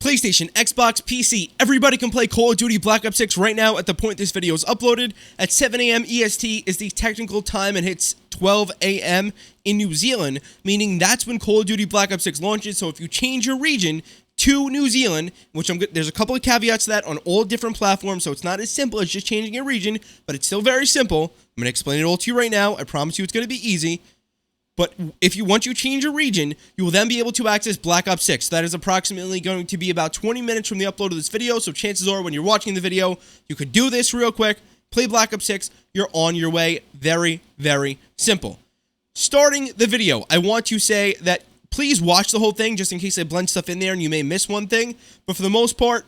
PlayStation, Xbox, PC, everybody can play Call of Duty Black Ops 6 right now at the point this video is uploaded. At 7 a.m. EST is the technical time and hits 12 a.m. in New Zealand, meaning that's when Call of Duty Black Ops 6 launches. So if you change your region to New Zealand, which there's a couple of caveats to that on all different platforms, so it's not as simple as just changing your region, but it's still very simple. I'm going to explain it all to you right now. I promise you it's going to be easy. But once you change your region, you will then be able to access Black Ops 6. That is approximately going to be about 20 minutes from the upload of this video. So chances are when you're watching the video, you could do this real quick, play Black Ops 6, you're on your way. Very, very simple. Starting the video, I want to say that please watch the whole thing just in case I blend stuff in there and you may miss one thing. But for the most part,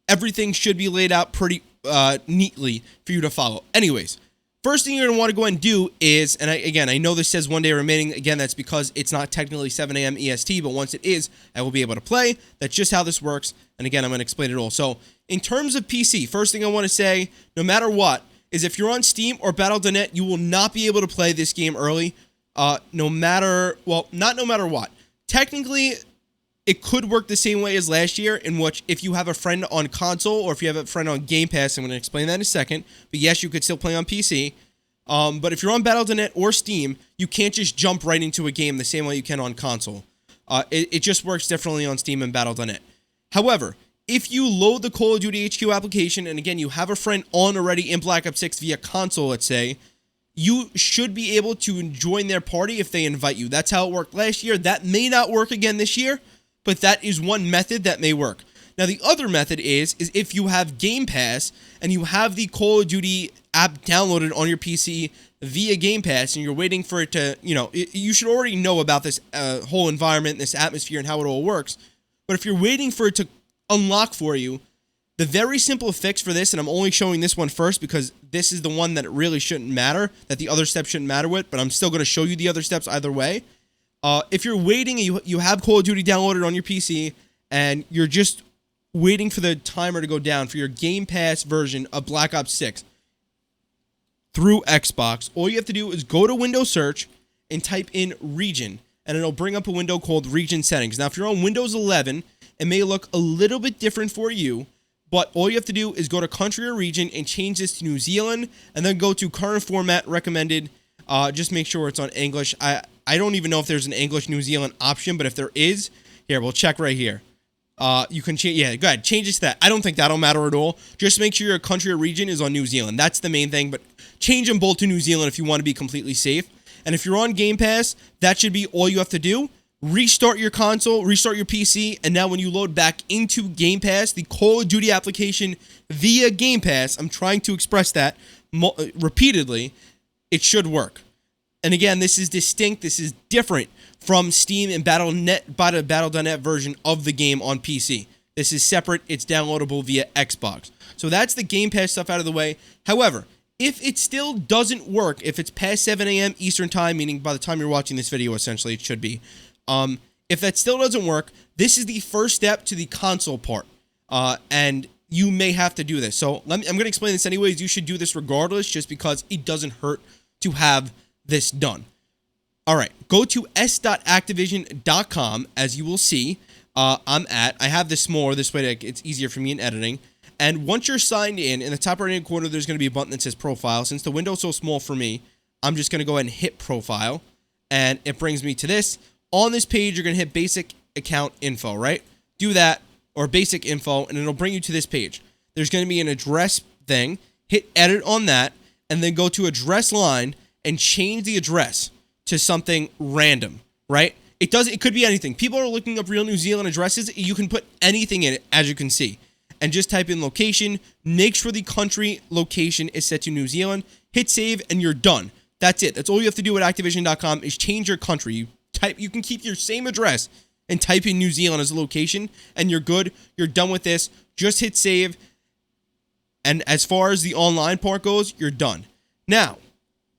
everything should be laid out pretty neatly for you to follow. Anyways. First thing you're going to want to go ahead and do is, and I know this says 1 day remaining. Again, that's because it's not technically 7 a.m. EST, but once it is, I will be able to play. That's just how this works. And again, I'm going to explain it all. So in terms of PC, first thing I want to say, no matter what, is if you're on Steam or Battle.net, you will not be able to play this game early. Not no matter what. Technically, it could work the same way as last year, in which if you have a friend on console or if you have a friend on Game Pass, I'm going to explain that in a second, but yes, you could still play on PC. But if you're on Battle.net or Steam, you can't just jump right into a game the same way you can on console. It just works differently on Steam and Battle.net. However, if you load the Call of Duty HQ application, and again, you have a friend on already in Black Ops 6 via console, let's say, you should be able to join their party if they invite you. That's how it worked last year. That may not work again this year, but that is one method that may work. Now, the other method is if you have Game Pass and you have the Call of Duty app downloaded on your PC via Game Pass and you're waiting for it to, you should already know about this whole environment, this atmosphere, and how it all works. But if you're waiting for it to unlock for you, the very simple fix for this, and I'm only showing this one first because this is the one that it really shouldn't matter, that the other steps shouldn't matter with, but I'm still going to show you the other steps either way. If you're waiting, you have Call of Duty downloaded on your PC, and you're just waiting for the timer to go down for your Game Pass version of Black Ops 6 through Xbox, all you have to do is go to Windows Search and type in Region, and it'll bring up a window called Region Settings. Now, if you're on Windows 11, it may look a little bit different for you, but all you have to do is go to Country or Region and change this to New Zealand, and then go to Current Format Recommended. Just make sure it's on English. I don't even know if there's an English New Zealand option, but if there is, here, we'll check right here. You can change, go ahead, change it to that. I don't think that'll matter at all. Just make sure your country or region is on New Zealand. That's the main thing, but change them both to New Zealand if you want to be completely safe. And if you're on Game Pass, that should be all you have to do. Restart your console, restart your PC, and now when you load back into Game Pass, the Call of Duty application via Game Pass, I'm trying to express that repeatedly, it should work. And again, this is distinct, this is different from Steam and Battle.net version of the game on PC. This is separate, it's downloadable via Xbox. So that's the Game Pass stuff out of the way. However, if it still doesn't work, if it's past 7 a.m. Eastern Time, meaning by the time you're watching this video, essentially, it should be. If that still doesn't work, this is the first step to the console part. And you may have to do this. So I'm going to explain this anyways. You should do this regardless, just because it doesn't hurt to have this done. All right, go to s.activision.com, as you will see. I have this smaller, this way it's easier for me in editing. And once you're signed in the top right-hand corner, there's going to be a button that says Profile. Since the window's so small for me, I'm just going to go ahead and hit Profile, and it brings me to this. On this page, you're going to hit Basic Account Info, right? Do that, or Basic Info, and it'll bring you to this page. There's going to be an address thing. Hit Edit on that, and then go to Address Line and change the address to something random, right? It could be anything. People are looking up real New Zealand addresses. You can put anything in it, as you can see. And just type in location, make sure the country location is set to New Zealand, hit save, and you're done. That's it. That's all you have to do at Activision.com is change your country. You can keep your same address and type in New Zealand as a location, and you're good. You're done with this. Just hit save. And as far as the online part goes, you're done. Now,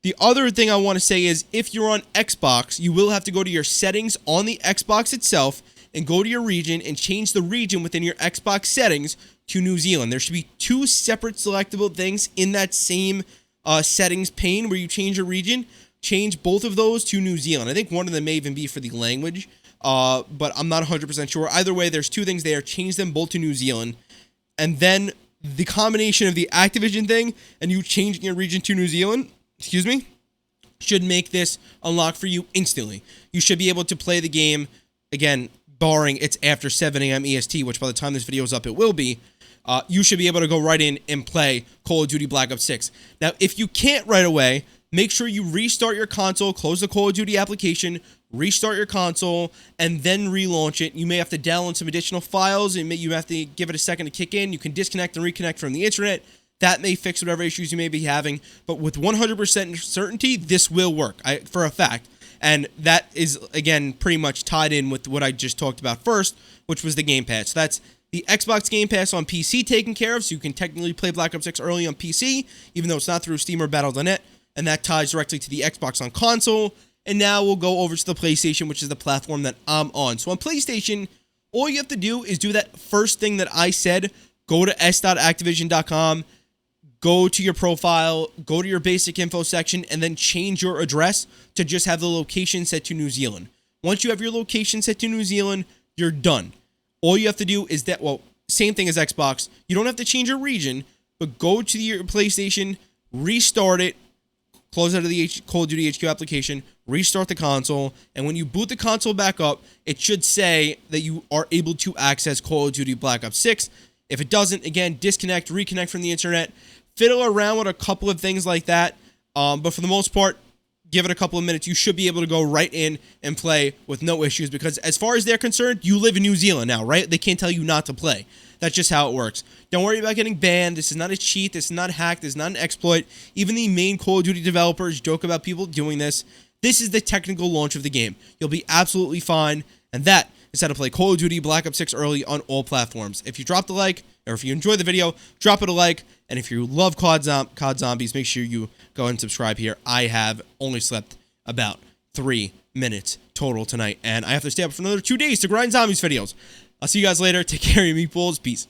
the other thing I want to say is if you're on Xbox, you will have to go to your settings on the Xbox itself and go to your region and change the region within your Xbox settings to New Zealand. There should be two separate selectable things in that same settings pane where you change your region. Change both of those to New Zealand. I think one of them may even be for the language, but I'm not 100% sure. Either way, there's two things there. Change them both to New Zealand, and then the combination of the Activision thing and you changing your region to New Zealand, should make this unlock for you instantly. You should be able to play the game, again, barring it's after 7 a.m. EST, which by the time this video is up, it will be. You should be able to go right in and play Call of Duty Black Ops 6. Now, if you can't right away, make sure you restart your console, close the Call of Duty application, restart your console, and then relaunch it. You may have to download some additional files, and you have to give it a second to kick in. You can disconnect and reconnect from the internet. That may fix whatever issues you may be having, but with 100% certainty, this will work, for a fact. And that is, again, pretty much tied in with what I just talked about first, which was the Game Pass. So that's the Xbox Game Pass on PC taken care of, so you can technically play Black Ops 6 early on PC, even though it's not through Steam or Battle.net, and that ties directly to the Xbox on console. And now we'll go over to the PlayStation, which is the platform that I'm on. So on PlayStation, all you have to do is do that first thing that I said. Go to s.activision.com, go to your profile, go to your basic info section, and then change your address to just have the location set to New Zealand. Once you have your location set to New Zealand, you're done. All you have to do is that, well, same thing as Xbox. You don't have to change your region, but go to your PlayStation, restart it, close out of the Call of Duty HQ application, restart the console, and when you boot the console back up, it should say that you are able to access Call of Duty Black Ops 6. If it doesn't, again, disconnect, reconnect from the internet, fiddle around with a couple of things like that, but for the most part, give it a couple of minutes. You should be able to go right in and play with no issues, because as far as they're concerned, you live in New Zealand now, right? They can't tell you not to play. That's just how it works. Don't worry about getting banned. This is not a cheat. This is not hacked. This is not an exploit. Even the main Call of Duty developers joke about people doing this. This is the technical launch of the game. You'll be absolutely fine, and that is how to play Call of Duty Black Ops 6 early on all platforms. If you dropped a like, or if you enjoyed the video, drop it a like, and if you love COD Zombies, make sure you go and subscribe here. I have only slept about 3 minutes total tonight, and I have to stay up for another 2 days to grind Zombies videos. I'll see you guys later. Take care of your meatballs. Peace.